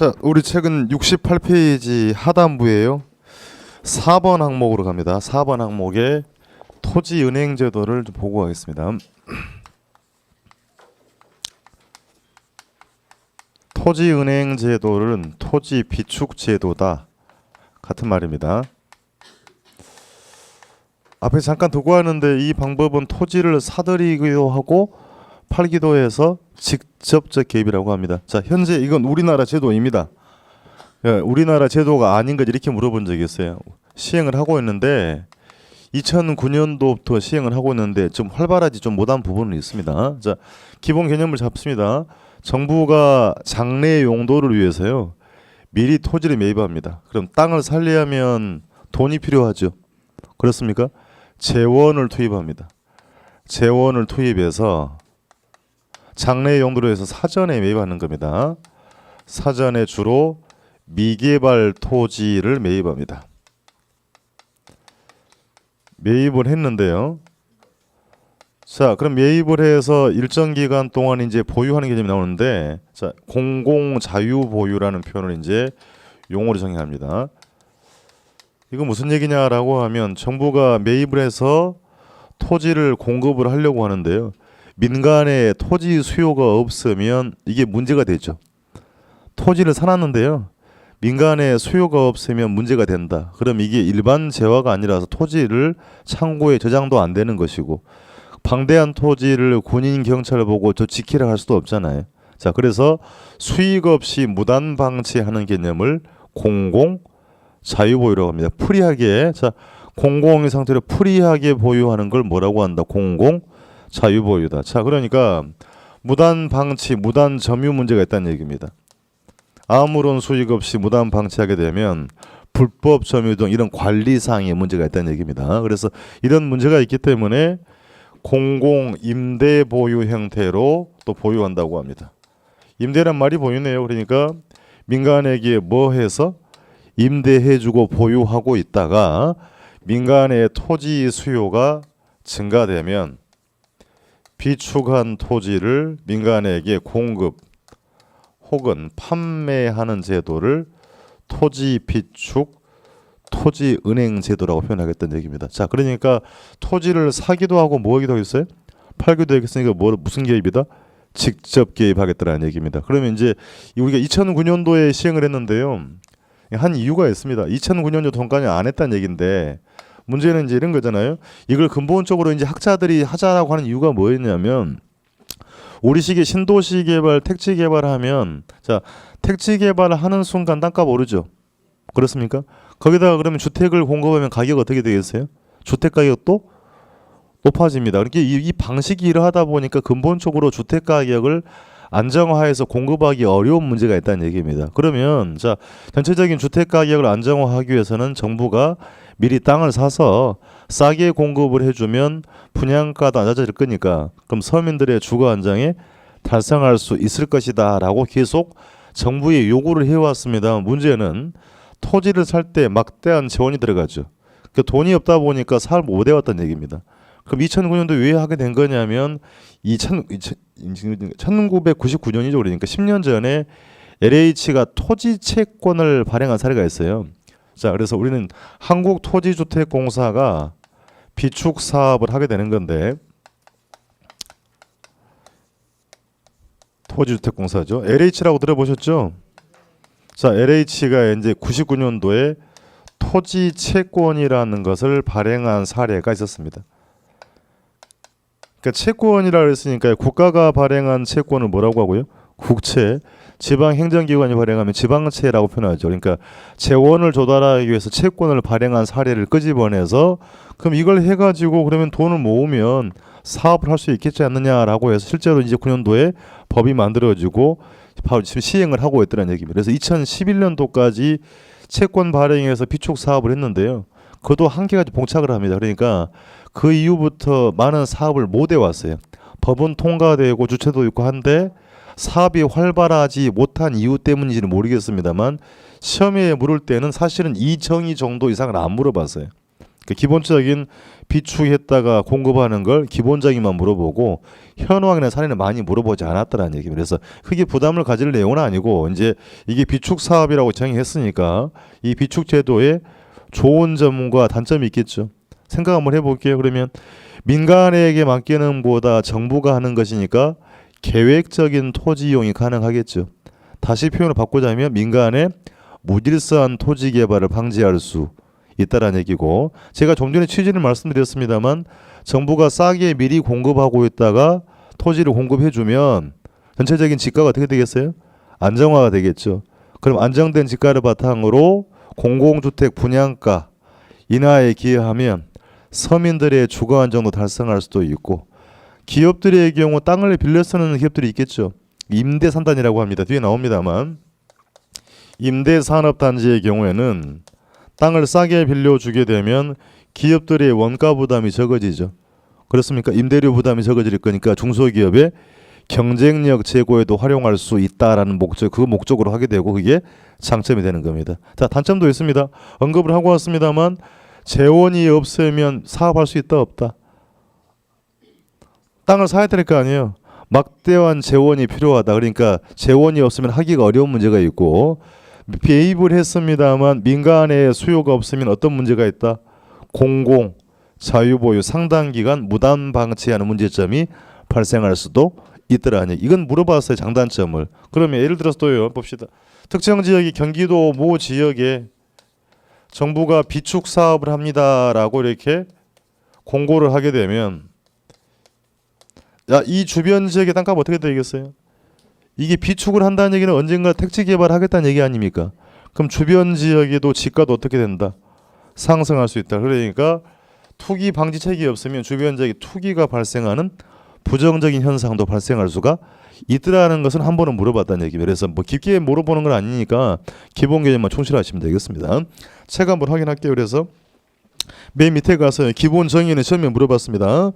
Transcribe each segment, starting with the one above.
자, 우리 책은 68페이지 하단부예요. 4번 항목으로 갑니다. 4번 항목에 토지은행제도를 좀 보고 가겠습니다. 토지은행제도는 토지비축제도다. 같은 말입니다. 앞에 잠깐 두고 하는데 이 방법은 토지를 사들이기도 하고 팔기도 해서 직접적 개입이라고 합니다. 자, 현재 이건 우리나라 제도입니다. 예, 우리나라 제도가 아닌 것 이렇게 물어본 적이 있어요. 시행을 하고 있는데 2009년도부터 시행을 하고 있는데 좀 활발하지 좀 못한 부분은 있습니다. 자, 기본 개념을 잡습니다. 정부가 장래 용도를 위해서요 미리 토지를 매입합니다. 그럼 땅을 살리려면 돈이 필요하죠. 그렇습니까? 재원을 투입합니다. 재원을 투입해서 장래 용도로 해서 사전에 매입하는 겁니다. 사전에 주로 미개발 토지를 매입합니다. 매입을 했는데요. 자, 그럼 매입을 해서 일정 기간 동안 이제 보유하는 개념이 나오는데, 자, 공공 자유 보유라는 표현을 이제 용어로 정의합니다. 이거 무슨 얘기냐라고 하면 정부가 매입을 해서 토지를 공급을 하려고 하는데요. 민간에 토지 수요가 없으면 이게 문제가 되죠. 토지를 사놨는데요. 민간에 수요가 없으면 문제가 된다. 그럼 이게 일반 재화가 아니라서 토지를 창고에 저장도 안 되는 것이고 방대한 토지를 군인 경찰을 보고 저 지키라 할 수도 없잖아요. 자, 그래서 수익 없이 무단 방치하는 개념을 공공 자유보유라고 합니다. 프리하게, 자, 공공의 상태로 프리하게 보유하는 걸 뭐라고 한다? 공공 자유보유다. 자, 그러니까 무단 방치, 무단 점유 문제가 있다는 얘기입니다. 아무런 수익 없이 무단 방치하게 되면 불법 점유 등 이런 관리상의 문제가 있다는 얘기입니다. 그래서 이런 문제가 있기 때문에 공공 임대 보유 형태로 또 보유한다고 합니다. 임대란 말이 보이네요. 그러니까 민간에게 뭐 해서 임대해주고 보유하고 있다가 민간의 토지 수요가 증가되면 비축한 토지를 민간에게 공급 혹은 판매하는 제도를 토지 비축 토지 은행 제도라고 표현하겠다는 얘기입니다. 자, 그러니까 토지를 사기도 하고 뭐 하기도 하겠어요? 팔기도 하겠으니까 무슨 개입이다? 직접 개입하겠다는 얘기입니다. 그러면 이제 우리가 2009년도에 시행을 했는데요. 한 이유가 있습니다. 2009년도 전까지 안 했다는 얘기인데 문제는 이제 이런 거잖아요. 이걸 근본적으로 이제 학자들이 하자라고 하는 이유가 뭐였냐면 우리식의 신도시 개발, 택지 개발하면 자, 택지 개발을 하는 순간 땅값 오르죠. 그렇습니까? 거기다가 그러면 주택을 공급하면 가격 어떻게 되겠어요? 주택 가격도 높아집니다. 그러니까 이 방식이 이러하다 보니까 근본적으로 주택 가격을 안정화해서 공급하기 어려운 문제가 있다는 얘기입니다. 그러면 자, 전체적인 주택 가격을 안정화하기 위해서는 정부가 미리 땅을 사서 싸게 공급을 해주면 분양가도 낮아질 거니까 그럼 서민들의 주거 안정에 달성할 수 있을 것이다 라고 계속 정부에 요구를 해왔습니다. 문제는 토지를 살 때 막대한 재원이 들어가죠. 그 돈이 없다 보니까 사를 못 해왔다는 얘기입니다. 그럼 2009년도 왜 하게 된 거냐면 1999년이죠. 그러니까 10년 전에 LH가 토지 채권을 발행한 사례가 있어요. 자, 그래서 우리는 한국토지주택공사가 비축 사업을 하게 되는 건데 토지주택공사죠. LH라고 들어보셨죠? 자, LH가 이제 99년도에 토지 채권이라는 것을 발행한 사례가 있었습니다. 그러니까 채권이라고 했으니까 국가가 발행한 채권을 뭐라고 하고요? 국채. 지방행정기관이 발행하면 지방채라고 표현하죠. 그러니까 재원을 조달하기 위해서 채권을 발행한 사례를 끄집어내서 그럼 이걸 해가지고 그러면 돈을 모으면 사업을 할 수 있겠지 않느냐라고 해서 실제로 이제 9년도에 법이 만들어지고 바로 지금 시행을 하고 있다는 얘기입니다. 그래서 2011년도까지 채권 발행해서 비축 사업을 했는데요. 그것도 한계가 봉착을 합니다. 그러니까 그 이후부터 많은 사업을 못 해왔어요. 법은 통과되고 주체도 있고 한데 사업이 활발하지 못한 이유 때문인지는 모르겠습니다만 시험에 물을 때는 사실은 이 정의 정도 이상을 안 물어봤어요. 그러니까 기본적인 비축했다가 공급하는 걸 기본적인만 물어보고 현황이나 사례는 많이 물어보지 않았다는 얘기입니다. 그래서 크게 부담을 가질 내용은 아니고 이제 이게 비축 사업이라고 정의했으니까 이 비축 제도에 좋은 점과 단점이 있겠죠. 생각 한번 해볼게요. 그러면 민간에게 맡기는 보다 정부가 하는 것이니까 계획적인 토지 이용이 가능하겠죠. 다시 표현을 바꾸자면 민간의 무질서한 토지 개발을 방지할 수 있다라는 얘기고, 제가 좀 전에 취지를 말씀드렸습니다만 정부가 싸게 미리 공급하고 있다가 토지를 공급해주면 전체적인 지가가 어떻게 되겠어요? 안정화가 되겠죠. 그럼 안정된 지가를 바탕으로 공공주택 분양가 인하에 기여하면 서민들의 주거 안정도 달성할 수도 있고, 기업들의 경우 땅을 빌려 쓰는 기업들이 있겠죠. 임대산단이라고 합니다. 뒤에 나옵니다만 임대산업단지의 경우에는 땅을 싸게 빌려주게 되면 기업들의 원가 부담이 적어지죠. 그렇습니까? 임대료 부담이 적어질 거니까 중소기업의 경쟁력 제고에도 활용할 수 있다라는 목적, 그 목적으로 하게 되고 그게 장점이 되는 겁니다. 자, 단점도 있습니다. 언급을 하고 왔습니다만 재원이 없으면 사업할 수 있다 없다? 땅을 사야 될 거 아니에요. 막대한 재원이 필요하다. 그러니까 재원이 없으면 하기가 어려운 문제가 있고, 배입을 했습니다만 민간의 수요가 없으면 어떤 문제가 있다? 공공, 자유보유, 상당 기간 무단 방치하는 문제점이 발생할 수도 있더라니. 이건 물어봤어요, 장단점을. 그러면 예를 들어서 또요, 봅시다. 특정 지역이 경기도 모 지역에 정부가 비축 사업을 합니다라고 이렇게 공고를 하게 되면, 야, 이 주변 지역의 땅값 어떻게 되겠어요? 이게 비축을 한다는 얘기는 언젠가 택지 개발하겠다는 얘기 아닙니까? 그럼 주변 지역에도 지가도 어떻게 된다? 상승할 수 있다. 그러니까 투기 방지책이 없으면 주변 지역에 투기가 발생하는 부정적인 현상도 발생할 수가 있더라는 것은 한 번은 물어봤다는 얘기입니다. 그래서 뭐 깊게 물어보는 건 아니니까 기본 개념만 충실하시면 되겠습니다. 책 한번 확인할게요. 그래서 맨 밑에 가서 기본 정의는 처음에 물어봤습니다.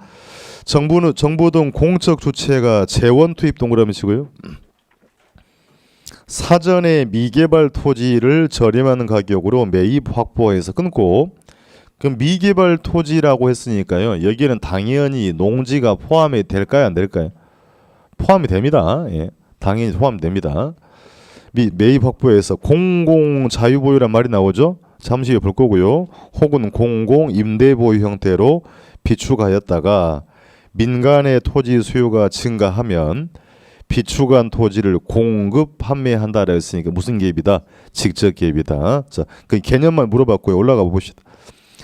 정부 등 공적 주체가 재원 투입 동그라미 치고요. 사전에 미개발 토지를 저렴한 가격으로 매입 확보해서 끊고, 그럼 미개발 토지라고 했으니까요. 여기에는 당연히 농지가 포함이 될까요, 안 될까요? 포함이 됩니다. 예, 당연히 포함됩니다. 매입 확보해서 공공 자유보유란 말이 나오죠. 잠시 후에 볼 거고요. 혹은 공공 임대보유 형태로 비축하였다가 민간의 토지 수요가 증가하면 비축한 토지를 공급 판매한다 했으니까 무슨 개입이다? 직접 개입이다. 자, 그 개념만 물어봤고요. 올라가 봅시다.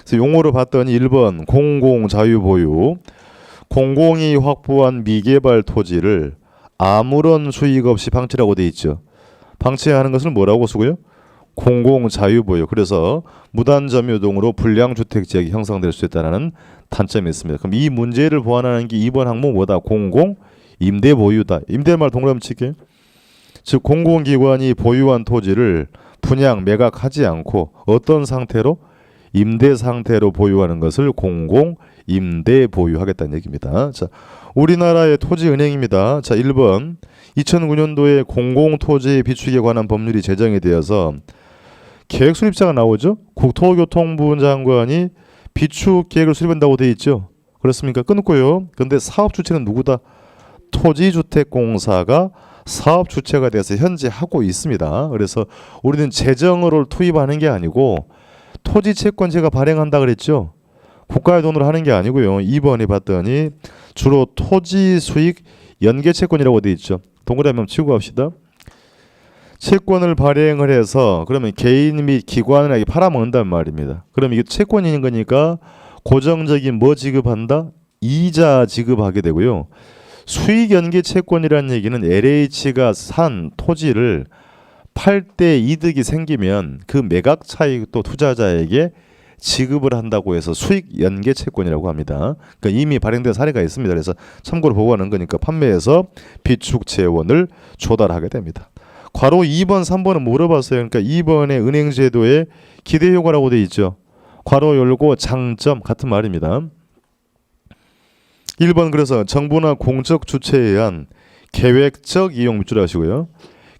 그래서 용어로 봤더니 1번 공공 자유보유. 공공이 확보한 미개발 토지를 아무런 수익 없이 방치라고 돼 있죠. 방치하는 것은 뭐라고 쓰고요? 공공 자유보유. 그래서 무단점유동으로 불량주택 지역이 형성될 수 있다는 단점이 있습니다. 그럼 이 문제를 보완하는 게 2번 항목 뭐다? 공공 임대보유다. 임대말 동그라미 칠게요. 즉 공공기관이 보유한 토지를 분양, 매각하지 않고 어떤 상태로? 임대 상태로 보유하는 것을 공공 임대보유하겠다는 얘기입니다. 자, 우리나라의 토지은행입니다. 자, 1번 2009년도에 공공토지 비축에 관한 법률이 제정이 되어서 계획 수립자가 나오죠. 국토교통부 장관이 비축 계획을 수립한다고 돼 있죠. 그렇습니까? 끊고요. 그런데 사업 주체는 누구다? 토지주택공사가 사업 주체가 돼서 현재 하고 있습니다. 그래서 우리는 재정으로 투입하는 게 아니고 토지채권제가 발행한다 그랬죠. 국가의 돈으로 하는 게 아니고요. 2번에 봤더니 주로 토지 수익 연계채권이라고 돼 있죠. 동그라미 한번 치고 갑시다. 채권을 발행을 해서 그러면 개인 및 기관에게 팔아먹는단 말입니다. 그럼 이게 채권인 거니까 고정적인 뭐 지급한다? 이자 지급하게 되고요. 수익 연계 채권이라는 얘기는 LH가 산 토지를 팔 때 이득이 생기면 그 매각 차익도 투자자에게 지급을 한다고 해서 수익 연계 채권이라고 합니다. 그러니까 이미 발행된 사례가 있습니다. 그래서 참고로 보고하는 거니까 판매에서 비축 재원을 조달하게 됩니다. 괄호 2번, 3번은 물어봤어요. 그러니까 2번의 은행제도의 기대효과라고 돼 있죠. 괄호 열고 장점 같은 말입니다. 1번 그래서 정부나 공적 주체에 의한 계획적 이용 밑줄 하시고요.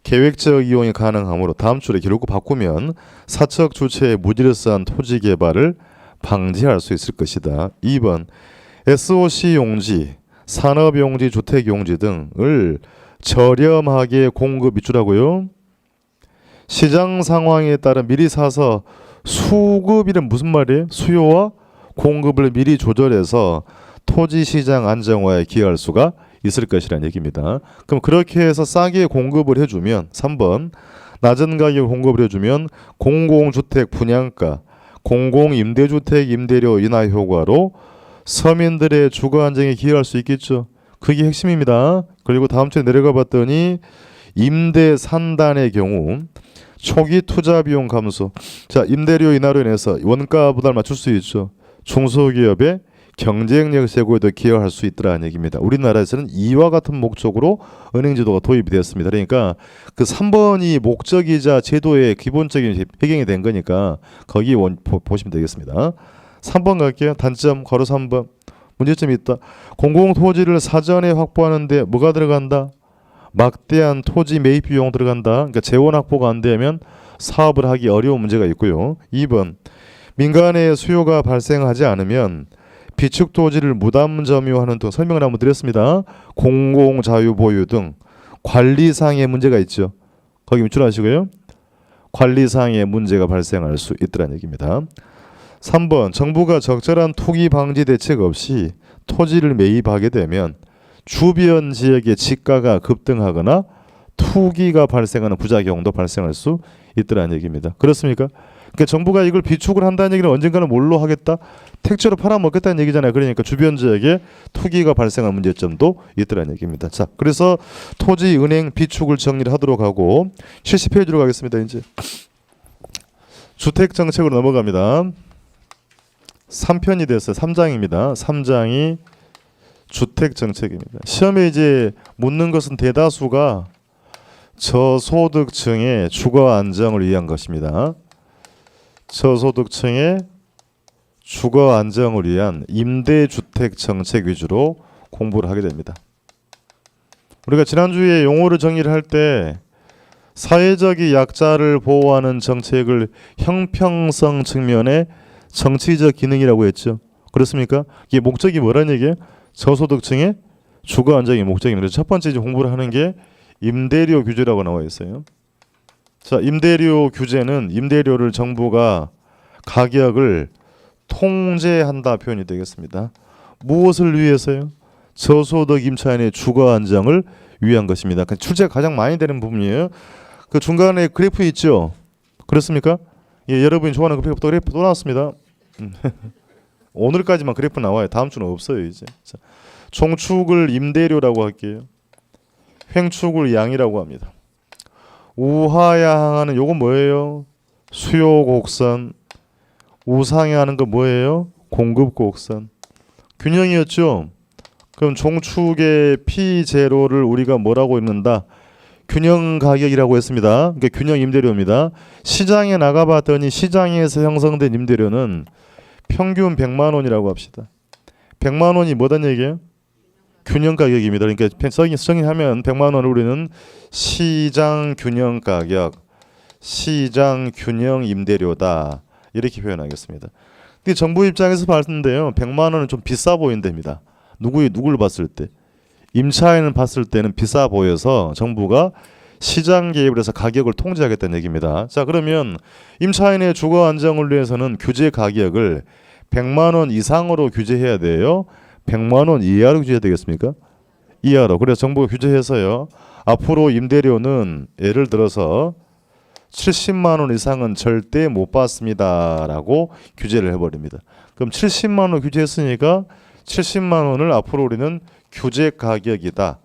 계획적 이용이 가능하므로 다음 줄에 기록을 바꾸면 사적 주체의 무질서한 토지 개발을 방지할 수 있을 것이다. 2번 SOC 용지, 산업용지, 주택용지 등을 저렴하게 공급 입주라고요. 시장 상황에 따라 미리 사서 수급이란 무슨 말이에요? 수요와 공급을 미리 조절해서 토지 시장 안정화에 기여할 수가 있을 것이라는 얘기입니다. 그럼 그렇게 해서 싸게 공급을 해주면 3번 낮은 가격에 공급을 해주면 공공주택 분양가, 공공임대주택 임대료 인하 효과로 서민들의 주거 안정에 기여할 수 있겠죠. 그게 핵심입니다. 그리고 다음 주에 내려가 봤더니 임대 산단의 경우 초기 투자 비용 감소. 자, 임대료 인하로 인해서 원가 부담을 맞출 수 있죠. 중소기업의 경쟁력 제고에도 기여할 수 있더라는 얘기입니다. 우리나라에서는 이와 같은 목적으로 은행제도가 도입이 되었습니다. 그러니까 그 3번이 목적이자 제도의 기본적인 배경이 된 거니까 거기 보시면 되겠습니다. 3번 갈게요. 단점 걸어 3번. 문제점이 있다. 공공토지를 사전에 확보하는데 뭐가 들어간다? 막대한 토지 매입 비용 들어간다. 그러니까 재원 확보가 안 되면 사업을 하기 어려운 문제가 있고요. 2번 민간의 수요가 발생하지 않으면 비축 토지를 무담 점유하는 등 설명을 한번 드렸습니다. 공공 자유 보유 등 관리상의 문제가 있죠. 거기 유출하시고요. 관리상의 문제가 발생할 수 있다는 얘기입니다. 3번 정부가 적절한 투기 방지 대책 없이 토지를 매입하게 되면 주변 지역의 지가가 급등하거나 투기가 발생하는 부작용도 발생할 수 있다는 얘기입니다. 그렇습니까? 그러니까 정부가 이걸 비축을 한다는 얘기는 언젠가는 뭘로 하겠다? 택지로 팔아먹겠다는 얘기잖아요. 그러니까 주변 지역에 투기가 발생한 문제점도 있다는 얘기입니다. 자, 그래서 토지, 은행, 비축을 정리를 하도록 하고 70페이지로 가겠습니다. 이제 주택정책으로 넘어갑니다. 3편이 됐어요. 3장입니다. 3장이 주택정책입니다. 시험에 이제 묻는 것은 대다수가 저소득층의 주거 안정을 위한 것입니다. 저소득층의 주거 안정을 위한 임대주택 정책 위주로 공부를 하게 됩니다. 우리가 지난주에 용어를 정리를 할 때 사회적인 약자를 보호하는 정책을 형평성 측면의 정치적 기능이라고 했죠. 그렇습니까? 이게 목적이 뭐라는 얘기예요? 저소득층의 주거 안정이 목적입니다. 그래서 첫 번째 이제 공부를 하는 게 임대료 규제라고 나와 있어요. 자, 임대료 규제는 임대료를 정부가 가격을 통제한다 표현이 되겠습니다. 무엇을 위해서요? 저소득 임차인의 주거 안정을 위한 것입니다. 출제가 가장 많이 되는 부분이에요. 그 중간에 그래프 있죠? 그렇습니까? 예, 여러분이 좋아하는 그래프 또 나왔습니다. 오늘까지만 그래프 나와요. 다음 주는 없어요 이제. 자, 총축을 임대료라고 할게요. 횡축을 양이라고 합니다. 우하향하는 요건 뭐예요? 수요 곡선. 우상향하는 거 뭐예요? 공급 곡선. 균형이었죠. 그럼 종축의 P0를 우리가 뭐라고 읽는다? 균형 가격이라고 했습니다. 그러니까 균형 임대료입니다. 시장에 나가봤더니 시장에서 형성된 임대료는 평균 100만 원이라고 합시다. 100만 원이 뭐단 얘기예요? 균형 가격입니다. 그러니까 정의하면 100만 원을 우리는 시장 균형 가격, 시장 균형 임대료다 이렇게 표현하겠습니다. 근데 정부 입장에서 봤는데요, 100만 원은 좀 비싸 보인답니다. 누구를 봤을 때? 임차인을 봤을 때는 비싸 보여서 정부가 시장 개입을 해서 가격을 통제하겠다는 얘기입니다. 자, 그러면 임차인의 주거 안정을 위해서는 규제 가격을 100만 원 이상으로 규제해야 돼요. 100만 원 이하로 규제해야 되겠습니까? 이하로. 그래서 정부가 규제해서요. 앞으로 임대료는 예를 들어서 70만 원 이상은 절대 못 받습니다라고 규제를 해버립니다. 그럼 70만 원 규제했으니까 70만 원을 앞으로 우리는 규제 가격이다.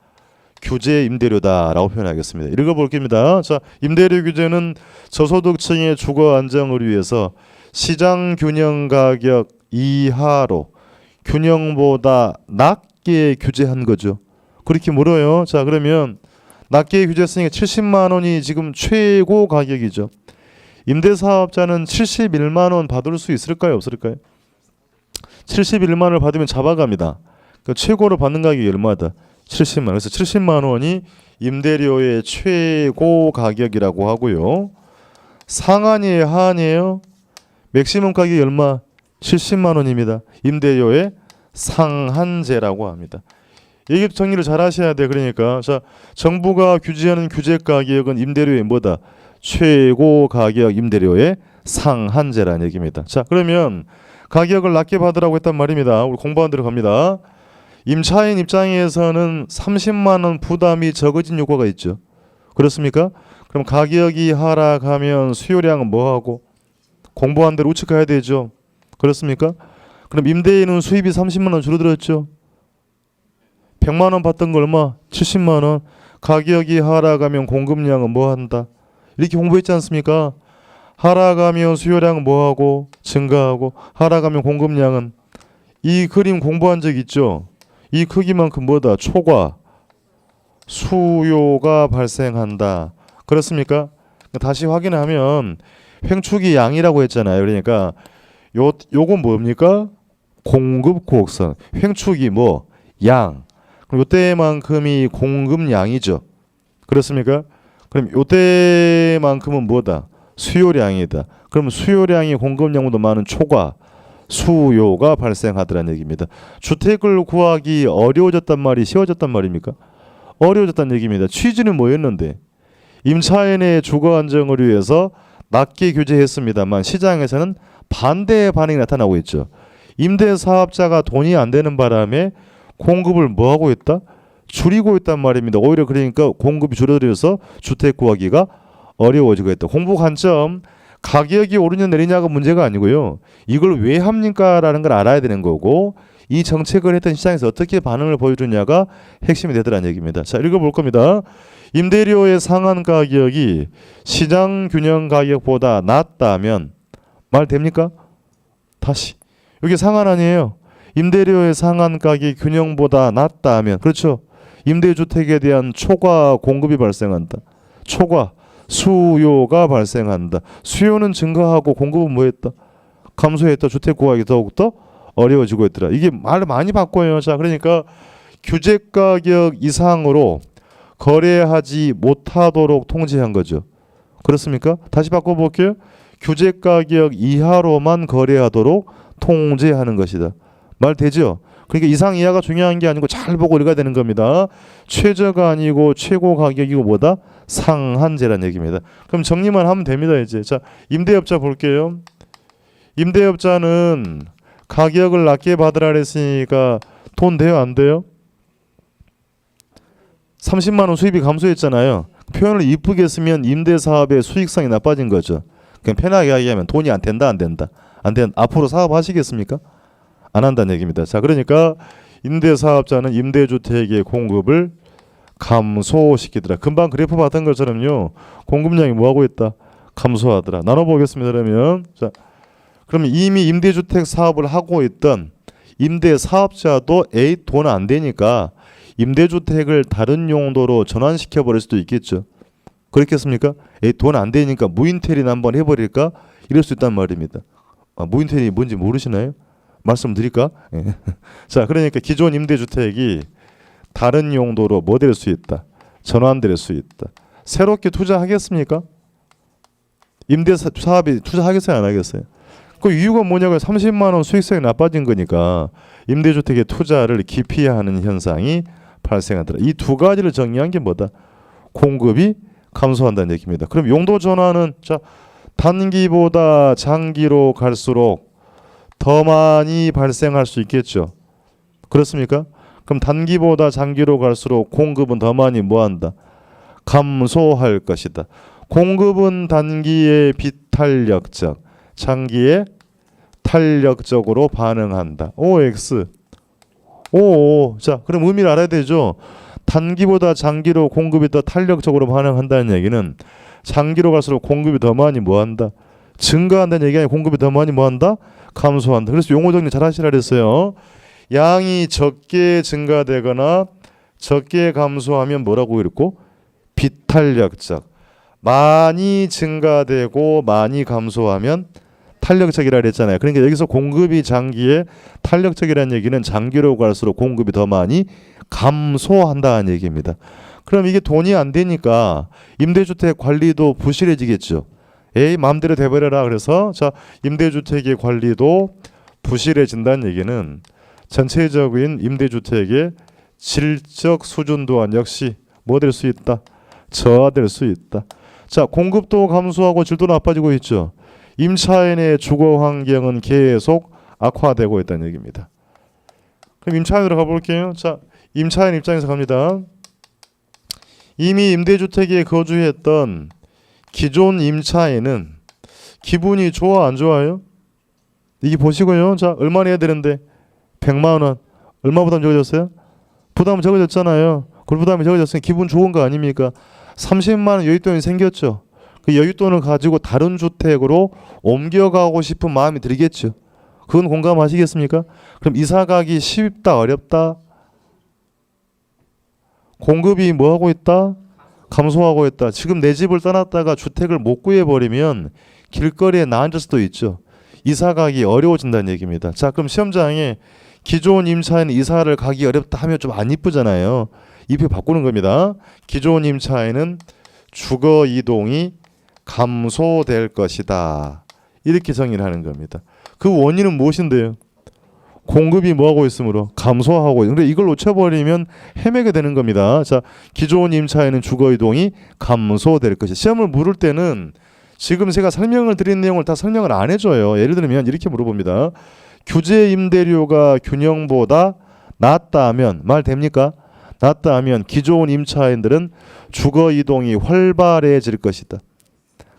규제 임대료다라고 표현하겠습니다. 읽어볼 겁니다. 자, 임대료 규제는 저소득층의 주거 안정을 위해서 시장 균형 가격 이하로 균형보다 낮게 규제한 거죠. 그렇게 물어요. 자, 그러면 낮게 규제했으니까 70만 원이 지금 최고 가격이죠. 임대사업자는 71만 원 받을 수 있을까요? 없을까요? 71만 원을 받으면 잡아갑니다. 그러니까 최고로 받는 가격이 얼마다? 70만 원. 그래서 70만 원이 임대료의 최고 가격이라고 하고요. 상한이에요, 하한이에요? 맥시멈 가격이 얼마? 70만 원입니다. 임대료의 상한제라고 합니다. 이게 정리를 잘 하셔야 돼. 그러니까 자, 정부가 규제하는 규제 가격은 임대료의 뭐다? 최고 가격 임대료의 상한제라는 얘기입니다. 자, 그러면 가격을 낮게 받으라고 했단 말입니다. 우리 공부한 대로 갑니다. 임차인 입장에서는 30만 원 부담이 적어진 효과가 있죠. 그렇습니까? 그럼 가격이 하락하면 수요량은 뭐하고? 공부한 대로 우측 가야 되죠. 그렇습니까? 그럼 임대인은 수입이 30만 원 줄어들었죠. 100만 원 받던 거 얼마? 70만 원. 가격이 하락하면 공급량은 뭐한다? 이렇게 공부했지 않습니까? 하락하면 수요량은 뭐하고? 증가하고, 하락하면 공급량은, 이 그림 공부한 적 있죠? 이 크기만큼 뭐다? 초과 수요가 발생한다. 그렇습니까? 다시 확인하면 횡축이 양이라고 했잖아요. 그러니까 요건 뭡니까? 공급 곡선. 횡축이 뭐? 양. 그럼 요때만큼이 공급량이죠. 그렇습니까? 그럼 요때만큼은 뭐다? 수요량이다. 그럼 수요량이 공급량보다 많은 초과 수요가 발생하더라는 얘기입니다. 주택을 구하기 어려워졌단 말이 쉬워졌단 말입니까? 어려워졌다는 얘기입니다. 취지는 뭐였는데? 임차인의 주거 안정을 위해서 낮게 규제했습니다만 시장에서는 반대의 반응이 나타나고 있죠. 임대사업자가 돈이 안 되는 바람에 공급을 뭐하고 있다? 줄이고 있단 말입니다. 오히려 그러니까 공급이 줄어들어서 주택 구하기가 어려워지고 있다. 공부 관점, 가격이 오르냐 내리냐가 문제가 아니고요. 이걸 왜 합니까? 라는 걸 알아야 되는 거고, 이 정책을 했던 시장에서 어떻게 반응을 보여주냐가 핵심이 되더라는 얘기입니다. 자, 읽어볼 겁니다. 임대료의 상한 가격이 시장 균형 가격보다 낮다면 말 됩니까? 다시. 여기 상한 아니에요. 임대료의 상한 가격이 균형보다 낮다면, 그렇죠? 임대주택에 대한 초과 공급이 발생한다. 초과 수요가 발생한다. 수요는 증가하고 공급은 뭐했다? 감소했다. 주택 구하기 더욱더 어려워지고 있더라. 이게 말을 많이 바꿔요. 자, 그러니까 규제 가격 이상으로 거래하지 못하도록 통제한 거죠. 그렇습니까? 다시 바꿔볼게요. 규제 가격 이하로만 거래하도록 통제하는 것이다. 말 되죠? 그러니까 이상 이하가 중요한 게 아니고 잘 보고 읽어야 되는 겁니다. 최저가 아니고 최고 가격이고 뭐다? 상한제라는 얘기입니다. 그럼 정리만 하면 됩니다. 이제 자, 임대업자 볼게요. 임대업자는 가격을 낮게 받으라 그랬으니까 돈 돼요, 안 돼요? 30만 원 수입이 감소했잖아요. 표현을 이쁘게 쓰면 임대사업의 수익성이 나빠진 거죠. 그냥 편하게 이야기하면 돈이 안 된다, 안 된다. 안 된. 앞으로 사업 하시겠습니까? 안 한다는 얘기입니다. 자, 그러니까 임대사업자는 임대주택의 공급을 감소시키더라. 금방 그래프 봤던 것처럼요. 공급량이 뭐하고 있다? 감소하더라. 나눠보겠습니다. 그러면 자, 그러면 이미 임대주택 사업을 하고 있던 임대사업자도 에이 돈 안 되니까 임대주택을 다른 용도로 전환시켜 버릴 수도 있겠죠. 그렇겠습니까? 에이 돈 안 되니까 무인텔이나 한번 해버릴까? 이럴 수 있단 말입니다. 무인텔이 뭔지 모르시나요? 말씀드릴까? 예. 자, 그러니까 기존 임대주택이 다른 용도로 뭐 될 수 있다? 전환될 수 있다. 새롭게 투자하겠습니까? 임대사업에 투자하겠어요? 안 하겠어요? 그 이유가 뭐냐고요? 30만 원 수익성이 나빠진 거니까 임대주택에 투자를 기피하는 현상이 발생하더라. 이 두 가지를 정리한 게 뭐다? 공급이 감소한다는 얘기입니다. 그럼 용도 전환은 자, 단기보다 장기로 갈수록 더 많이 발생할 수 있겠죠. 그렇습니까? 그럼 단기보다 장기로 갈수록 공급은 더 많이 뭐한다? 감소할 것이다. 공급은 단기에 비탄력적, 장기에 탄력적으로 반응한다. OX. 오. 자, 그럼 의미를 알아야 되죠. 단기보다 장기로 공급이 더 탄력적으로 반응한다는 얘기는 장기로 갈수록 공급이 더 많이 뭐한다? 증가한다는 얘기 아니라 공급이 더 많이 뭐한다? 감소한다. 그래서 용어 정리 잘 하시라 그랬어요. 양이 적게 증가되거나 적게 감소하면 뭐라고 읽고? 비탄력적. 많이 증가되고 많이 감소하면 탄력적이라 그랬잖아요. 그러니까 여기서 공급이 장기에 탄력적이라는 얘기는 장기로 갈수록 공급이 더 많이 감소한다는 얘기입니다. 그럼 이게 돈이 안 되니까 임대주택 관리도 부실해지겠죠. 에이 마음대로 돼버려라. 그래서 자, 임대주택의 관리도 부실해진다는 얘기는 전체적인 임대주택의 질적 수준 또한 역시 뭐 될 수 있다? 저하될 수 있다. 자, 공급도 감소하고 질도 나빠지고 있죠. 임차인의 주거 환경은 계속 악화되고 있다는 얘기입니다. 그럼 임차인으로 가볼게요. 자, 임차인 입장에서 갑니다. 이미 임대주택에 거주했던 기존 임차인은 기분이 좋아 안 좋아요? 이게 보시고요. 자, 얼마 내야 되는데 100만 원. 얼마 부담 적어졌어요? 부담 적어졌잖아요. 그 부담이 적어졌으니 기분 좋은 거 아닙니까? 30만 원 여윳돈이 생겼죠. 그 여윳돈을 가지고 다른 주택으로 옮겨가고 싶은 마음이 들겠죠. 그건 공감하시겠습니까? 그럼 이사 가기 쉽다 어렵다? 공급이 뭐 하고 있다? 감소하고 있다. 지금 내 집을 떠났다가 주택을 못 구해버리면 길거리에 나앉을 수도 있죠. 이사 가기 어려워진다는 얘기입니다. 자, 그럼 시험장에 기존 임차인 이사를 가기 어렵다 하면 좀 안 이쁘잖아요. 이표 바꾸는 겁니다. 기존 임차인은 주거 이동이 감소될 것이다. 이렇게 정의를 하는 겁니다. 그 원인은 무엇인데요? 공급이 뭐하고 있으므로 감소하고 있는데 이걸 놓쳐버리면 헤매게 되는 겁니다. 자, 기존 임차인은 주거 이동이 감소될 것이다. 시험을 물을 때는 지금 제가 설명을 드린 내용을 다 설명을 안 해줘요. 예를 들면 이렇게 물어봅니다. 규제 임대료가 균형보다 낮다 하면 말 됩니까? 낮다 하면 기존 임차인들은 주거 이동이 활발해질 것이다.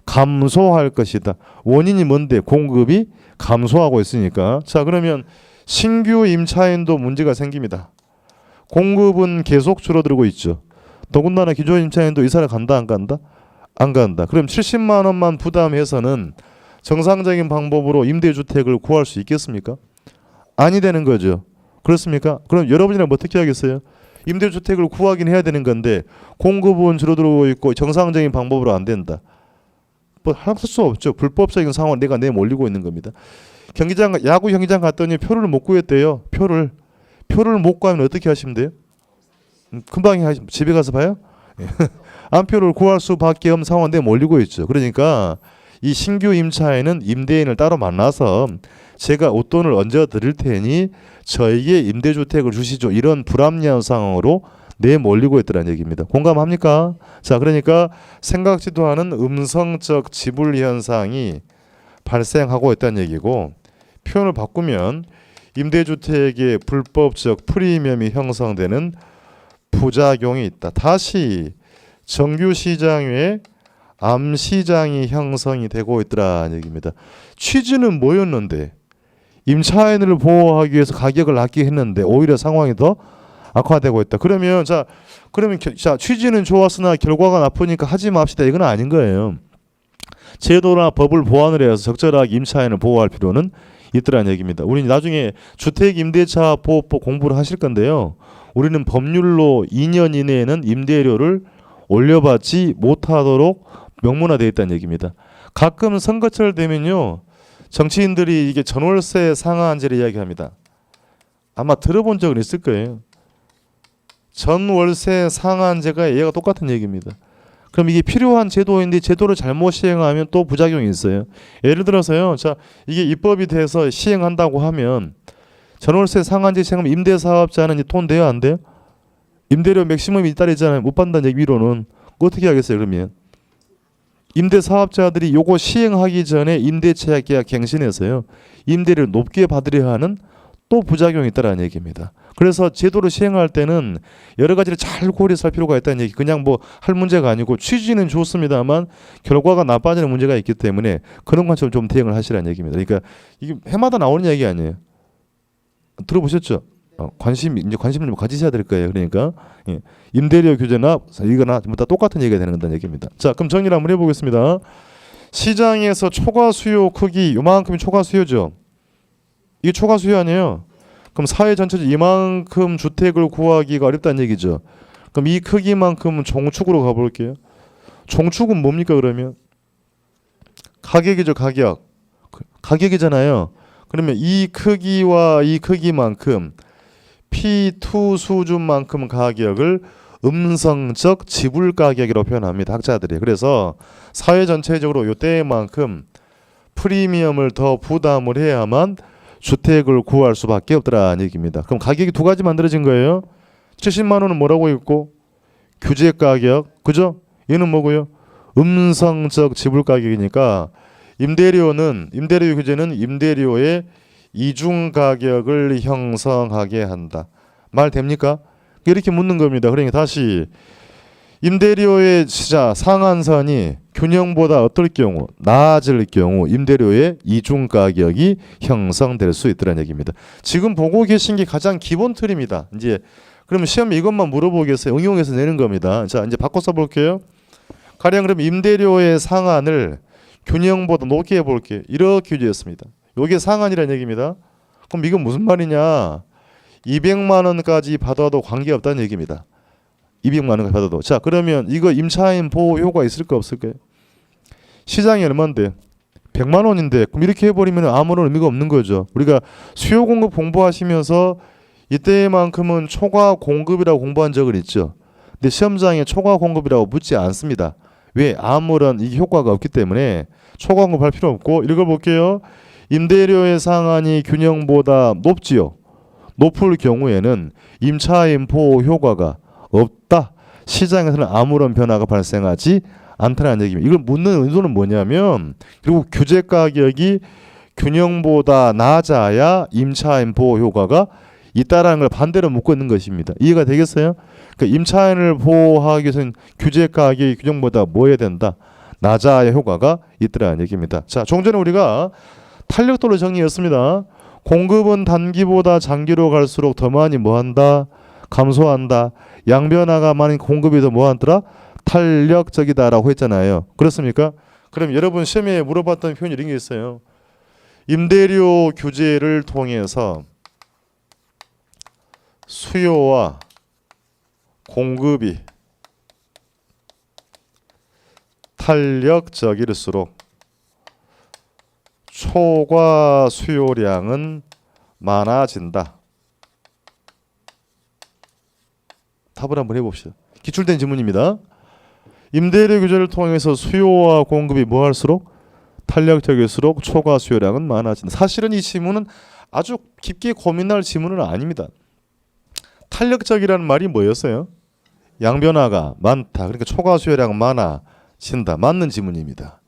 감소할 것이다. 원인이 뭔데? 공급이 감소하고 있으니까. 자, 그러면 신규 임차인도 문제가 생깁니다. 공급은 계속 줄어들고 있죠. 더군다나 기존 임차인도 이사를 간다 안 간다? 안 간다. 그럼 70만 원만 부담해서는 정상적인 방법으로 임대주택을 구할 수 있겠습니까? 아니 되는 거죠. 그렇습니까? 그럼 여러분이랑 어떻게 하겠어요? 임대주택을 구하긴 해야 되는 건데 공급은 줄어들고 있고 정상적인 방법으로 안 된다. 뭐 할 수 없죠. 불법적인 상황을 내가 내몰리고 있는 겁니다. 경기장 야구 경기장 갔더니 표를 못 구했대요. 표를 못 구하면 어떻게 하시면 돼요? 금방 집에 가서 봐요. 안표를 구할 수밖에 없는 상황에 몰리고 있죠. 그러니까 이 신규 임차인은 임대인을 따로 만나서 제가 옷돈을 얹어 드릴 테니 저에게 임대주택을 주시죠. 이런 불합리한 상황으로 내몰리고 있더라는 얘기입니다. 공감합니까? 자, 그러니까 생각지도 않은 음성적 지불 현상이 발생하고 있다는 얘기고, 표현을 바꾸면 임대주택의 불법적 프리미엄이 형성되는 부작용이 있다. 다시 정규 시장 외에 암시장이 형성이 되고 있더라는 얘기입니다. 취지는 뭐였는데? 임차인을 보호하기 위해서 가격을 낮게 했는데 오히려 상황이 더 악화되고 있다. 그러면 자 취지는 좋았으나 결과가 나쁘니까 하지 맙시다. 이건 아닌 거예요. 제도나 법을 보완을 해서 적절하게 임차인을 보호할 필요는 있더라는 얘기입니다. 우리 나중에 주택임대차 보호법 공부를 하실 건데요. 우리는 법률로 2년 이내에는 임대료를 올려받지 못하도록 명문화되어 있다는 얘기입니다. 가끔 선거철 되면요, 정치인들이 이게 전월세 상한제를 이야기합니다. 아마 들어본 적은 있을 거예요. 전월세 상한제가 얘가 똑같은 얘기입니다. 그럼 이게 필요한 제도인데 제도를 잘못 시행하면 또 부작용이 있어요. 예를 들어서요, 자 이게 입법이 돼서 시행한다고 하면 전월세 상한제 시행하면 임대사업자는 돈 내야 안 돼요? 임대료 맥시멈이 따르잖아요. 못 받는다는 얘기 위로는 어떻게 하겠어요? 그러면 임대사업자들이 요거 시행하기 전에 임대계약 갱신해서요 임대료를 높게 받으려 하는 또 부작용이 있다라는 얘기입니다. 그래서 제도를 시행할 때는 여러 가지를 잘 고려할 필요가 있다는 얘기. 그냥 뭐 할 문제가 아니고 취지는 좋습니다만 결과가 나빠지는 문제가 있기 때문에 그런 것처럼 좀 대응을 하시라는 얘기입니다. 그러니까 이게 해마다 나오는 얘기 아니에요. 들어보셨죠? 관심을 좀 가지셔야 될 거예요. 그러니까 임대료 규제나 이거나 다 똑같은 얘기가 되는 건다는 얘기입니다. 자, 그럼 정리를 한번 해보겠습니다. 시장에서 초과 수요 크기 요만큼이 초과 수요죠. 이게 초과 수요 아니에요. 그럼 사회 전체적으로 이만큼 주택을 구하기가 어렵다는 얘기죠. 그럼 이 크기만큼은 종축으로 가볼게요. 종축은 뭡니까 그러면? 가격이죠. 가격이잖아요. 그러면 이 크기와 이 크기만큼 P2 수준만큼 가격을 음성적 지불 가격이라고 표현합니다. 학자들이. 그래서 사회 전체적으로 이때만큼 프리미엄을 더 부담을 해야만 주택을 구할 수밖에 없더라는 얘기입니다. 그럼 가격이 두 가지 만들어진 거예요. 70만 원은 뭐라고 있고 규제 가격, 그죠? 얘는 뭐고요? 음성적 지불 가격이니까 임대료 규제는 임대료의 이중 가격을 형성하게 한다. 말 됩니까? 이렇게 묻는 겁니다. 그러니까 다시 임대료의 상한선이 균형보다 어떨 경우 낮을 경우 임대료의 이중 가격이 형성될 수 있다는 얘기입니다. 지금 보고 계신 게 가장 기본 틀입니다. 이제 그러면 시험에 이것만 물어보겠어요. 응용해서 내는 겁니다. 자, 이제 바꿔 써 볼게요. 가령 그럼 임대료의 상한을 균형보다 높게 해볼게요. 이렇게 규제했습니다. 이게 상한이라는 얘기입니다. 그럼 이건 무슨 말이냐? 200만 원까지 받아도 관계없다는 얘기입니다. 200만 원까지 받아도. 자, 그러면 이거 임차인 보호 효과 있을까 없을까요? 시장이 얼마인데? 100만 원인데 그럼 이렇게 해버리면 아무런 의미가 없는 거죠. 우리가 수요 공급 공부하시면서 이때만큼은 초과 공급이라고 공부한 적은 있죠. 근데 시험장에 초과 공급이라고 묻지 않습니다. 왜? 아무런 이 효과가 없기 때문에 초과 공급할 필요 없고 읽어볼게요. 임대료의 상한이 균형보다 높지요. 높을 경우에는 임차인 보호 효과가 없다. 시장에서는 아무런 변화가 발생하지 않다는 얘기입니다. 이걸 묻는 의도는 뭐냐면 그리고 규제 가격이 균형보다 낮아야 임차인 보호 효과가 있다라는 걸 반대로 묻고 있는 것입니다. 이해가 되겠어요? 그러니까 임차인을 보호하기 위해서는 규제 가격이 균형보다 뭐 해야 된다? 낮아야 효과가 있더라는 얘기입니다. 자, 좀 전에 우리가 탄력도를 정리했습니다. 공급은 단기보다 장기로 갈수록 더 많이 뭐한다? 감소한다. 양변화가 많은 공급이 더 뭐하더라? 탄력적이다라고 했잖아요. 그렇습니까? 그럼 여러분 시험에 물어봤던 표현이 이런 게 있어요. 임대료 규제를 통해서 수요와 공급이 탄력적일수록 초과 수요량은 많아진다. 답을 한번 해봅시다. 기출된 질문입니다. 임대료 규제를 통해서 수요와 공급이 뭐 할수록 탄력적일수록 초과 수요량은 많아진다. 사실은 이 질문은 아주 깊게 고민할 질문은 아닙니다. 탄력적이라는 말이 뭐였어요? 양변화가 많다. 그러니까 초과 수요량은 많아진다. 맞는 지문입니다.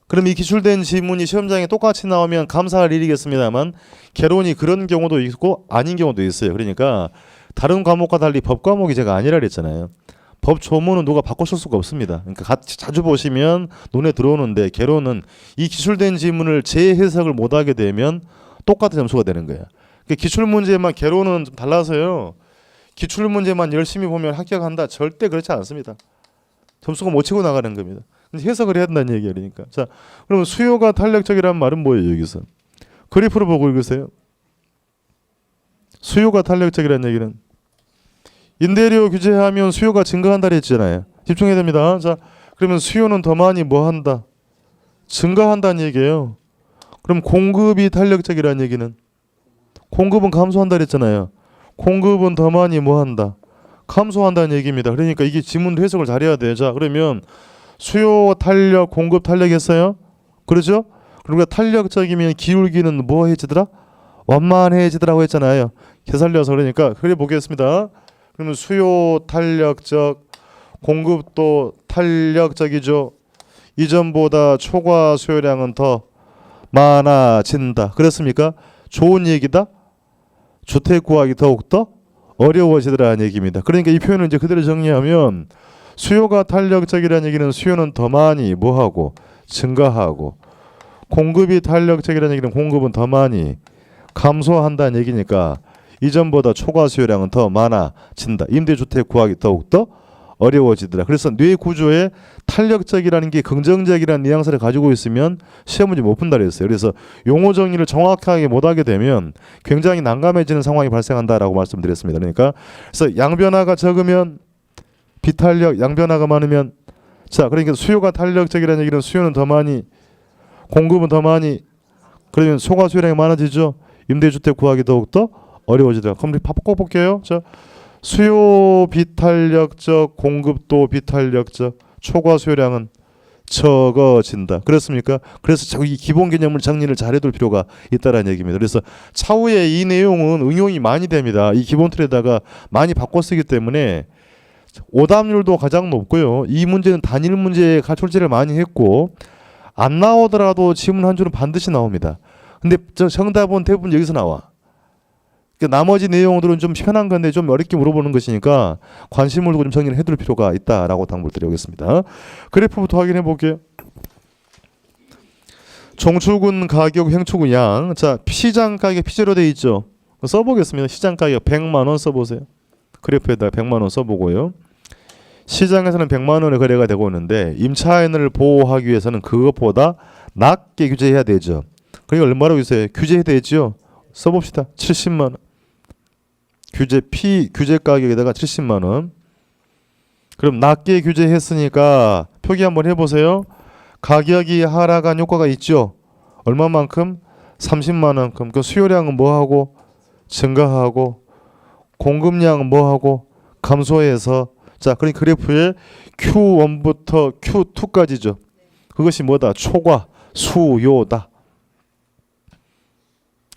그럼 이 기출된 지문이 시험장에 똑같이 나오면 감사할 일이겠습니다만 개론이 그런 경우도 있고 아닌 경우도 있어요. 그러니까 다른 과목과 달리 법 과목이 제가 아니라 그랬잖아요. 법 조문은 누가 바꿔줄 수가 없습니다. 그러니까 같이 자주 보시면 눈에 들어오는데 개론은 이 기출된 지문을 재해석을 못하게 되면 똑같은 점수가 되는 거예요. 그러니까 기출 문제만 개론은 좀 달라서요. 기출 문제만 열심히 보면 합격한다. 절대 그렇지 않습니다. 점수가 못 치고 나가는 겁니다. 해석을 해야 된다는 얘기예요. 그러니까. 자, 그러면 수요가 탄력적이라는 말은 뭐예요? 여기서 그래프를 보고 읽으세요. 수요가 탄력적이라는 얘기는 임대료 규제하면 수요가 증가한다 했잖아요. 집중해야 됩니다. 자, 그러면 수요는 더 많이 뭐 한다? 증가한다는 얘기예요. 그럼 공급이 탄력적이라는 얘기는 공급은 감소한다 그랬잖아요. 공급은 더 많이 뭐 한다? 감소한다는 얘기입니다. 그러니까 이게 지문 해석을 잘해야 돼요. 자, 그러면 수요 탄력, 공급 탄력했어요? 그렇죠? 그러니까 탄력적이면 기울기는 뭐 해지더라? 완만해지더라고 했잖아요. 개살려서 그러니까 그래 보겠습니다. 그러면 수요 탄력적, 공급도 탄력적이죠. 이전보다 초과 수요량은 더 많아진다. 그렇습니까? 좋은 얘기다. 주택 구하기 더욱더 어려워지더라는 얘기입니다. 그러니까 이 표현을 이제 그대로 정리하면 수요가 탄력적이라는 얘기는 수요는 더 많이 뭐하고 증가하고 공급이 탄력적이라는 얘기는 공급은 더 많이 감소한다는 얘기니까 이전보다 초과 수요량은 더 많아진다. 임대주택 구하기 더욱더 어려워지더라. 그래서 뇌 구조에 탄력적이라는 게 긍정적이라는 뉘앙스를 가지고 있으면 시험 문제 못 푼다 그랬어요. 그래서 용어 정리를 정확하게 못하게 되면 굉장히 난감해지는 상황이 발생한다라고 말씀드렸습니다. 그러니까 그래서 양변화가 적으면 비탄력, 양변화가 많으면 자, 그러니까 수요가 탄력적이라는 얘기는 수요는 더 많이 공급은 더 많이 그러면 초과 수요량이 많아지죠. 임대주택 구하기 더욱더 어려워지더라. 그럼 바꿔볼게요. 자, 수요 비탄력적, 공급도 비탄력적, 초과 수요량은 적어진다. 그렇습니까? 그래서 자꾸 이 기본 개념을 정리를 잘해둘 필요가 있다는 얘기입니다. 그래서 차후에 이 내용은 응용이 많이 됩니다. 이 기본 틀에다가 많이 바꿔 쓰기 때문에 오답률도 가장 높고요. 이 문제는 단일 문제에 출제를 많이 했고 안 나오더라도 지문 한 줄은 반드시 나옵니다. 근데 정답은 대부분 여기서 나와. 그러니까 나머지 내용들은 좀 편한 건데 좀 어렵게 물어보는 것이니까 관심을 두고 좀 정리를 해둘 필요가 있다라고 당부를 드리겠습니다. 그래프부터 확인해 볼게요. 종축은 가격, 횡축은 양. 자, 시장 가격 P제로 돼 있죠. 써보겠습니다. 시장 가격 100만 원 써보세요. 그래프에다 100만 원 써보고요. 시장에서는 100만 원의 거래가 되고 있는데 임차인을 보호하기 위해서는 그것보다 낮게 규제해야 되죠. 그러니까 얼마라고 있어요? 규제해야 되죠. 써봅시다. 70만 원. 규제 가격에다가 70만 원. 그럼 낮게 규제했으니까 표기 한번 해보세요. 가격이 하락한 효과가 있죠. 얼마만큼? 30만 원만큼. 그 수요량은 뭐하고? 증가하고 공급량은 뭐하고? 감소해서 자, 그러니까 그래프에 Q1부터 Q2까지죠. 그것이 뭐다? 초과 수요다.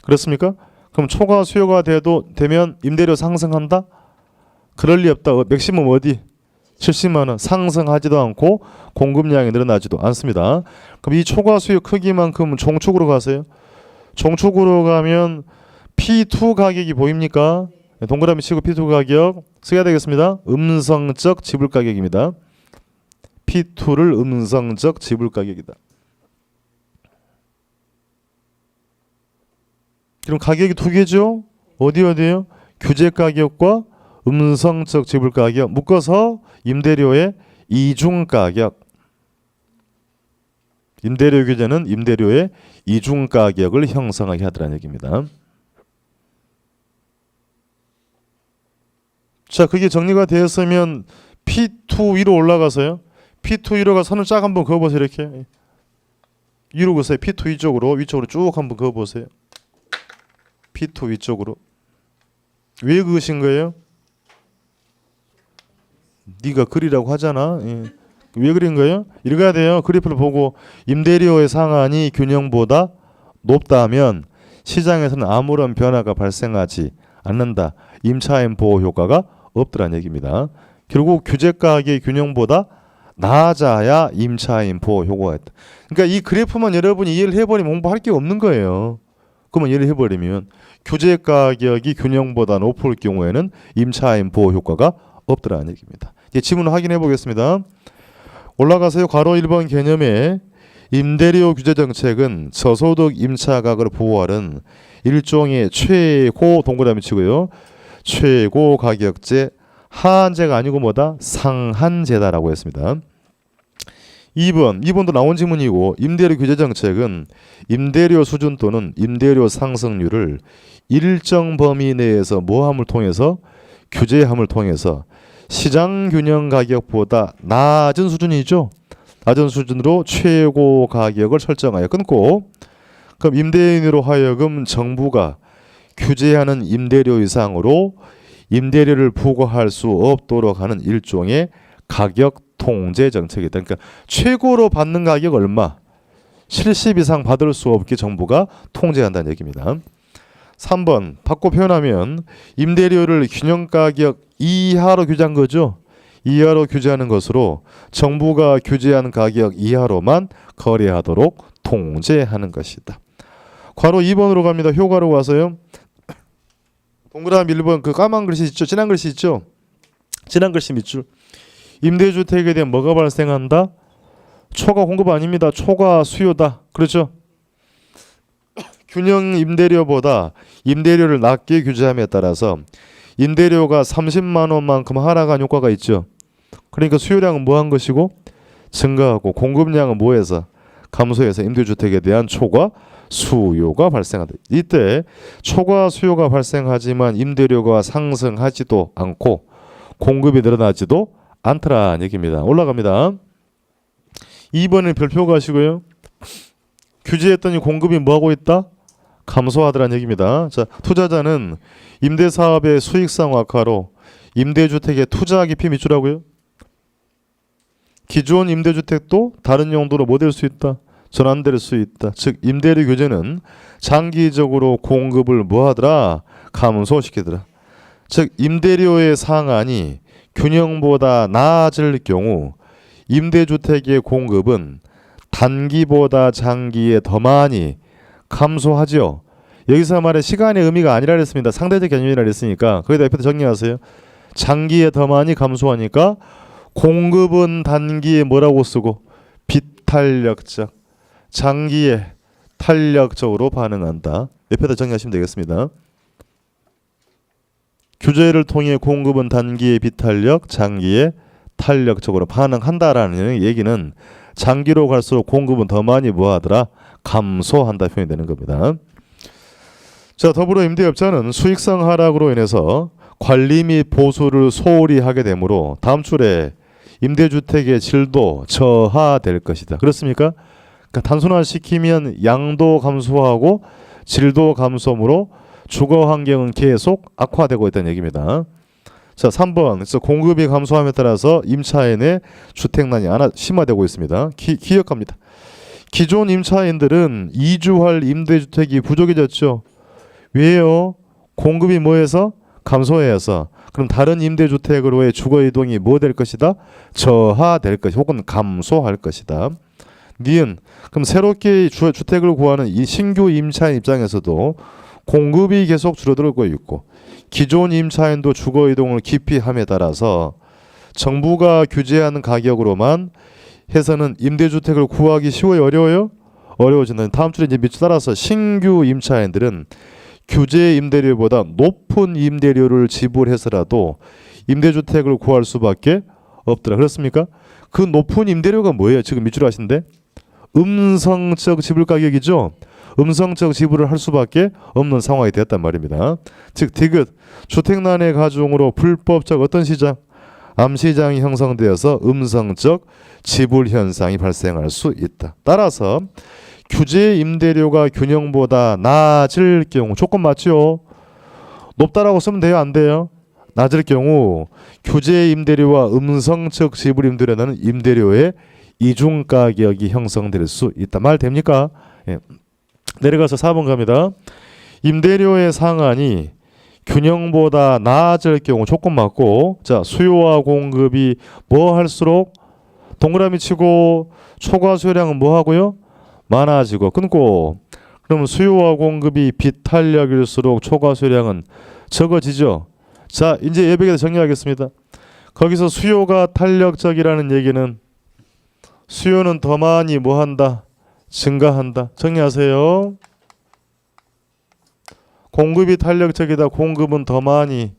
그렇습니까? 그럼 초과 수요가 되면 임대료 상승한다? 그럴 리 없다. 맥시멈 어디? 70만 원. 상승하지도 않고 공급량이 늘어나지도 않습니다. 그럼 이 초과 수요 크기만큼 종축으로 가세요. 종축으로 가면 P2 가격이 보입니까? 동그라미 치고 P2 가격 써야 되겠습니다. 음성적 지불 가격입니다. P2를 음성적 지불 가격이다. 그럼 가격이 두 개죠? 어디에요? 규제 가격과 음성적 지불 가격 묶어서 임대료의 이중 가격. 임대료 규제는 임대료의 이중 가격을 형성하게 하더라는 얘기입니다. 자, 그게 정리가 되었으면 P2 위로 올라가서요. P2 위로 가 선을 쫙 한번 그어보세요. 이렇게 위로 그으세요. P2 위쪽으로 쭉 한번 그어보세요. P2 위쪽으로. 왜 그으신 거예요? 네가 그리라고 하잖아. 예. 왜 그린 거예요? 읽어야 돼요. 그래프를 보고 임대료의 상한이 균형보다 높다면 시장에서는 아무런 변화가 발생하지 않는다. 임차인 보호 효과가 없더란 얘기입니다. 결국 규제 가격의 균형보다 낮아야 임차인 보호 효과가 있다. 그러니까 이 그래프만 여러분이 이해를 해버리면 공부할 게 없는 거예요. 그러면 이해를 해버리면 규제 가격이 균형보다 높을 경우에는 임차인 보호 효과가 없더라는 얘기입니다. 이제 지문을 확인해 보겠습니다. 올라가세요. 괄호 1번 개념에 임대료 규제 정책은 저소득 임차가격을 보호하는 일종의 최고 동그라미 치고요. 최고 가격제 하한제가 아니고 뭐다? 상한제다라고 했습니다. 2번도 나온 지문이고 임대료 규제 정책은 임대료 수준 또는 임대료 상승률을 일정 범위 내에서 뭐함을 통해서 규제함을 통해서 시장 균형 가격보다 낮은 수준이죠. 낮은 수준으로 최고 가격을 설정하여 끊고 그럼 임대인으로 하여금 정부가 규제하는 임대료 이상으로 임대료를 부과할 수 없도록 하는 일종의 가격 통제 정책이다. 그러니까 최고로 받는 가격 얼마? 70 이상 받을 수 없게 정부가 통제한다는 얘기입니다. 3번 바꿔 표현하면 임대료를 균형 가격 이하로 규제한 거죠. 이하로 규제하는 것으로 정부가 규제한 가격 이하로만 거래하도록 통제하는 것이다. 괄호 2번으로 갑니다. 효과로 가서요. 동그라미 1번 그 까만 글씨 있죠. 진한 글씨 있죠. 진한 글씨 밑줄. 임대주택에 대한 뭐가 발생한다? 초과 공급 아닙니다. 초과 수요다. 그렇죠? 균형 임대료보다 임대료를 낮게 규제함에 따라서 임대료가 30만 원만큼 하락한 효과가 있죠. 그러니까 수요량은 뭐한 것이고 증가하고 공급량은 뭐해서 감소해서 임대주택에 대한 초과 수요가 발생한다. 이때 초과 수요가 발생하지만 임대료가 상승하지도 않고 공급이 늘어나지도 않더라는 얘기입니다. 올라갑니다. 2번은 별표 가시고요. 규제했더니 공급이 뭐하고 있다? 감소하더라는 얘기입니다. 자, 투자자는 임대사업의 수익성 악화로 임대주택에 투자 깊이 밑줄하고요. 기존 임대주택도 다른 용도로 뭐 될 수 있다? 전환될 수 있다. 즉 임대료 규제는 장기적으로 공급을 뭐하더라? 감소시키더라. 즉 임대료의 상한이 균형보다 낮을 경우 임대주택의 공급은 단기보다 장기에 더 많이 감소하죠. 여기서 말해 시간의 의미가 아니라 그랬습니다. 상대적 개념이라 그랬으니까 거기다 옆에다 정리하세요. 장기에 더 많이 감소하니까 공급은 단기에 뭐라고 쓰고 비탄력적, 장기에 탄력적으로 반응한다. 옆에다 정리하시면 되겠습니다. 규제를 통해 공급은 단기에 비탄력, 장기에 탄력적으로 반응한다라는 얘기는 장기로 갈수록 공급은 더 많이 뭐하더라? 감소한다 표현이 되는 겁니다. 자, 더불어 임대업자는 수익성 하락으로 인해서 관리 및 보수를 소홀히 하게 되므로 다음 줄에 임대주택의 질도 저하될 것이다. 그렇습니까? 그러니까 단순화시키면 양도 감소하고 질도 감소하므로 주거 환경은 계속 악화되고 있다는 얘기입니다. 자, 3번. 그래서 공급이 감소함에 따라서 임차인의 주택난이 심화되고 있습니다. 기억합니다. 기존 임차인들은 이주할 임대주택이 부족해졌죠. 왜요? 공급이 뭐해서? 감소해서. 그럼 다른 임대주택으로의 주거 이동이 뭐 될 것이다? 저하될 것이 혹은 감소할 것이다. 니은. 그럼 새롭게 주택을 구하는 이 신규 임차인 입장에서도 공급이 계속 줄어들고 있고 기존 임차인도 주거 이동을 깊이 함에 따라서 정부가 규제하는 가격으로만 해서는 임대주택을 구하기 쉬워요? 어려워요? 어려워진다. 다음 줄에 이제 밑줄 따라서 신규 임차인들은 규제 임대료보다 높은 임대료를 지불해서라도 임대주택을 구할 수밖에 없더라. 그렇습니까? 그 높은 임대료가 뭐예요? 지금 밑줄 하신데 음성적 지불 가격이죠. 음성적 지불을 할 수밖에 없는 상황이 되었단 말입니다. 즉 디귿 주택난의 가중으로 불법적 어떤 시장? 암시장이 형성되어서 음성적 지불 현상이 발생할 수 있다. 따라서 규제 임대료가 균형보다 낮을 경우 조건 맞죠? 높다라고 쓰면 돼요? 안 돼요? 낮을 경우 규제 임대료와 음성적 지불 임대료는 임대료의 이중 가격이 형성될 수 있다. 말 됩니까? 예. 내려가서 4번 갑니다. 임대료의 상한이 균형보다 낮을 경우 조건 맞고 자 수요와 공급이 뭐 할수록 동그라미 치고 초과 수요량은 뭐 하고요? 많아지고 끊고 그러면 수요와 공급이 비탄력일수록 초과 수요량은 적어지죠. 자 이제 예백에서 정리하겠습니다. 거기서 수요가 탄력적이라는 얘기는 수요는 더 많이 뭐한다? 증가한다. 정리하세요. 공급이 탄력적이다. 공급은 더 많이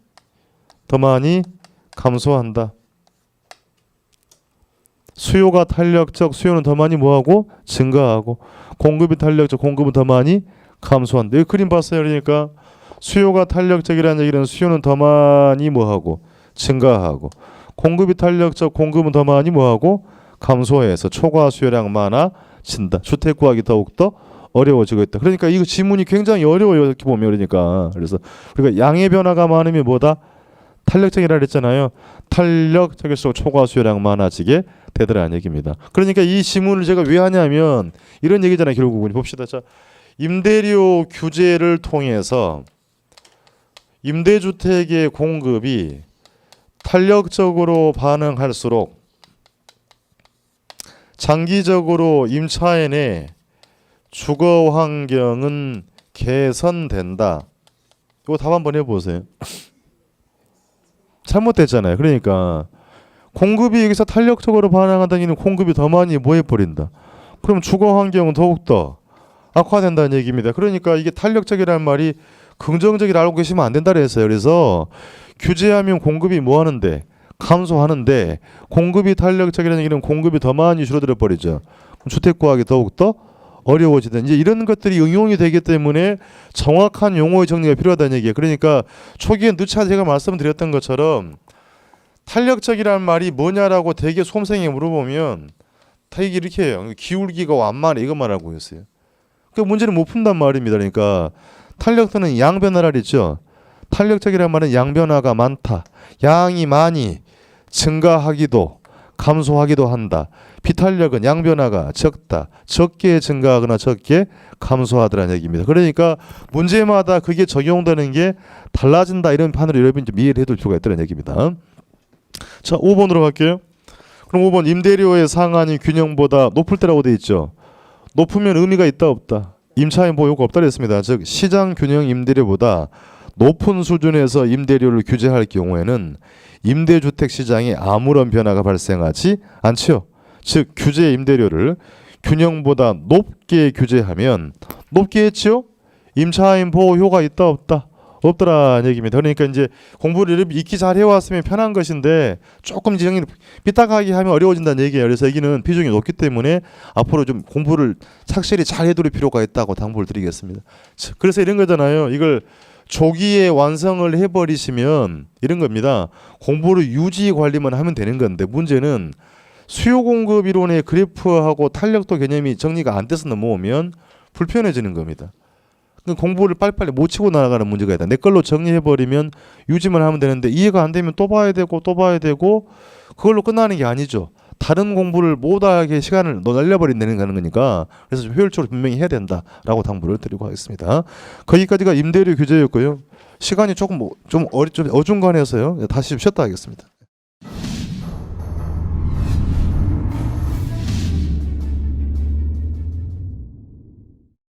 감소한다. 수요가 탄력적, 수요는 더 많이 뭐하고? 증가하고. 공급이 탄력적, 공급은 더 많이 감소한다. 이 그림 봤어요. 그러니까 수요가 탄력적이라는 얘기는 수요는 더 많이 뭐하고? 증가하고. 공급이 탄력적, 공급은 더 많이 뭐하고? 감소해서 초과 수요량 많아진다. 주택 구하기 더욱더 어려워지고 있다. 그러니까 이거 지문이 굉장히 어려워요. 이렇게 보면 그러니까. 그래서 우리가 양의 변화가 많으면 뭐다? 탄력적이라 그랬잖아요. 탄력적일수록 초과 수요량 많아지게 되더라는 얘기입니다. 그러니까 이 지문을 제가 왜 하냐면 이런 얘기잖아요. 결국은 봅시다. 자, 임대료 규제를 통해서 임대주택의 공급이 탄력적으로 반응할수록 장기적으로 임차인의 주거 환경은 개선된다. 이거 답 한번 해보세요. 잘못됐잖아요. 그러니까 공급이 여기서 탄력적으로 반응한다는 얘기는 공급이 더 많이 뭐 해버린다. 그럼 주거 환경은 더욱더 악화된다는 얘기입니다. 그러니까 이게 탄력적이라는 말이 긍정적이라 알고 계시면 안 된다 그랬어요. 그래서 규제하면 공급이 뭐 하는데? 감소하는데 공급이 탄력적이라는 얘기는 공급이 더 많이 줄어들어 버리죠. 주택 구하기 더욱더 어려워지든 이제 이런 것들이 응용이 되기 때문에 정확한 용어의 정리가 필요하다는 얘기예요. 그러니까 초기에 누차 제가 말씀드렸던 것처럼 탄력적이라는 말이 뭐냐라고 되게 수험생이 물어보면 다 얘기 이렇게 해요. 기울기가 완만해 이것만 알고 있어요. 그 문제는 못 푼단 말입니다. 그러니까 탄력도는 양변화라 그랬죠. 탄력적이라는 말은 양변화가 많다. 양이 많이 증가하기도 감소하기도 한다. 비탄력은 양변화가 적다. 적게 증가하거나 적게 감소하더라는 얘기입니다. 그러니까 문제마다 그게 적용되는 게 달라진다. 이런 판으로 여러분이 좀 이해를 해둘 필요가 있다는 얘기입니다. 자, 5번으로 갈게요. 그럼 5번 임대료의 상한이 균형보다 높을 때라고 돼 있죠. 높으면 의미가 있다 없다. 임차인 보호가 없다 그랬습니다. 즉 시장 균형 임대료보다 높은 수준에서 임대료를 규제할 경우에는 임대주택 시장에 아무런 변화가 발생하지 않지요. 즉 규제 임대료를 균형보다 높게 규제하면 높게 했지요. 임차인 보호 효과 있다 없다. 없더라는 얘기입니다. 그러니까 이제 공부를 익히 잘 해왔으면 편한 것인데 조금 지정이 삐딱하게 하면 어려워진다는 얘기예요. 그래서 여기는 비중이 높기 때문에 앞으로 좀 공부를 착실히 잘 해둘 필요가 있다고 당부를 드리겠습니다. 그래서 이런 거잖아요. 이걸 조기에 완성을 해버리시면 이런 겁니다. 공부를 유지 관리만 하면 되는 건데 문제는 수요 공급 이론의 그래프하고 탄력도 개념이 정리가 안 돼서 넘어오면 불편해지는 겁니다. 공부를 빨리빨리 못 치고 나가는 문제가 있다. 내 걸로 정리해버리면 유지만 하면 되는데 이해가 안 되면 또 봐야 되고 또 봐야 되고 그걸로 끝나는 게 아니죠. 다른 공부를 못하게 시간을 날려버린다는 거니까 그래서 좀 효율적으로 분명히 해야 된다라고 당부를 드리고 하겠습니다. 거기까지가 임대료 규제였고요. 시간이 조금 좀 어중간해서요. 다시 좀 쉬었다 하겠습니다.